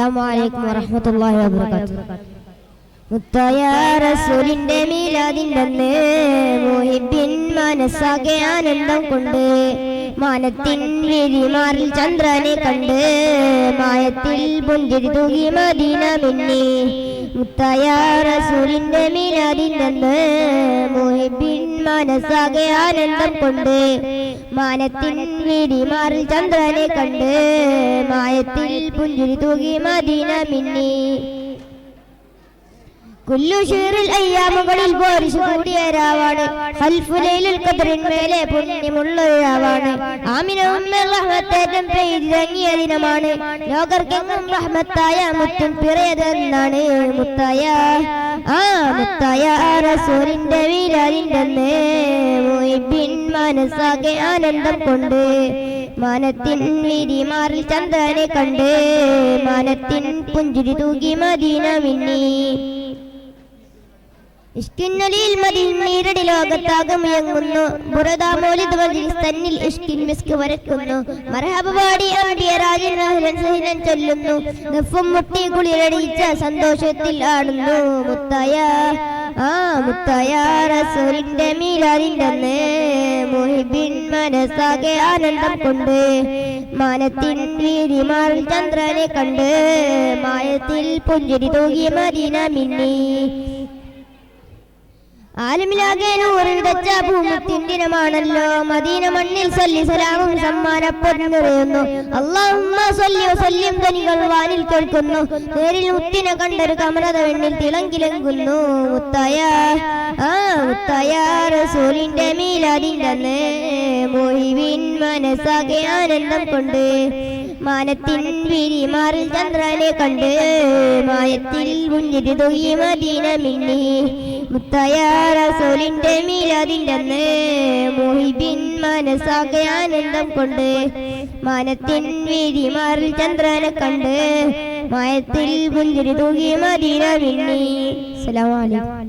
അസ്സലാമു വറഹ്മത്തുള്ളാഹി വബറകാതുഹു. മുത്തായ റസൂലിന്റെ മീലാദിന്റെ അന്ന് മുഹിബ്ബിൻ മനസ്സാകെ ആനന്ദം കൊണ്ട് മാനത്തിൻ വിരിമാറിൽ ചന്ദ്രനെ കണ്ട് മായത്തിൽ പുഞ്ചിരി തൂകി മദീന മിന്നി. മുത്തായ റസൂലിന്റെ മീലാദിന്റെ അന്ന് മുഹിബ്ബിൻ മനസ്സാകെ ആനന്ദം കൊണ്ട് മാനത്തിൻ വിരിമാറിൽ ചന്ദ്രനെ കണ്ട് മായത്തിൽ പുഞ്ചിരി തൂകി മദീന മിന്നി. കുല്ലുശീറിൽ അയ്യാമുകളിൽ പോരിശു കൂടിയ രാവാണ്. ഹൽഫുലൈലുൽ ഖദ്റിന്മേലെ പുണ്യമുള്ള രാവാണ്. ആമിന ഉമ്മ റഹ്മത്തേറ്റം പെയ്തിറങ്ങിയ ദിനമാണ്. ലോകർക്കെങ്ങും റഹ്മത്തായ മുത്തും പിറയതെന്നാണ്. മുത്തായ റസൂലിന്റെ മീലാദിന്റെ അന്ന് മുഹിബ്ബിൻ മനസ്സാകെ ആനന്ദം കൊണ്ട് മാനത്തിൻ വിരിമാറിൽ ചന്ദ്രനെ കണ്ട് മാനത്തിൻ പുഞ്ചിരി തൂകി മദീന മിന്നി. ഇഷ്കിന്നലിൽ മദീനയുടെ ലോകത്താകം ഉയങ്ങുന്നു. ബുറദാമോലിദ് മജ്ലിസ് തന്നിൽ ഇഷ്കിൻ മിസ്ക് വരക്കുന്നു. മർഹബ പാടി ആടിയ രാജൻ അഹ്ലൻ സഹ്ലൻ ചൊല്ലുന്നു. ഗഫും മുട്ടി കുളിരടിച്ച സന്തോഷത്തിൽ ആടുന്നു. മുത്തായ റസൂലിന്റെ മീലാദിന്റെ അന്ന് മുഹിബ്ബിൻ മനസ്സാകെ ആനന്ദം കൊണ്ട് മാനത്തിൻ വിരിമാറിൽ ചന്ദ്രനെ കണ്ട് മായത്തിൽ പുഞ്ചിരി തൂകി മദീന മിന്നി. ആലമിലാകെ നൂറ് വിതച്ച ഭൂമുത്തിൻ ദിനമാണല്ലോ. മദീന മണ്ണിൽ സല്ലി സലാമും സമ്മാനപ്പൊന്നുറയുന്നു. അല്ലാഹുമ്മ സല്ലി വസല്ലിം ധ്വനികൾ വാനിൽ കേൾക്കുന്നു. നേരിൽ മുത്തിനെ കണ്ടൊരു കമറത വെണ്ണിൽ തിളങ്ങിലങ്ങുന്നു. മുത്തായ റസൂലിന്റെ മീലാദിന്റെ അന്ന് മുഹിബ്ബിൻ മനസ്സാകെ ആനന്ദം കൊണ്ട് മാനത്തിൻ വിരിമാറിൽ ചന്ദ്രനെ കണ്ട് മായത്തിൽ പുഞ്ചിരി തൂകി മദീന മിന്നി. മുത്തായ റസൂലിന്റെ മീലാദിന്റെ അന്ന് മുഹിബ്ബിൻ മനസ്സാകെ ആനന്ദം കൊണ്ട് മാനത്തിൻ വിരിമാറിൽ ചന്ദ്രനെ കണ്ട് മായത്തിൽ പുഞ്ചിരി തൂകി മദീന മിന്നി. അസ്സലാമു അലൈക്കും.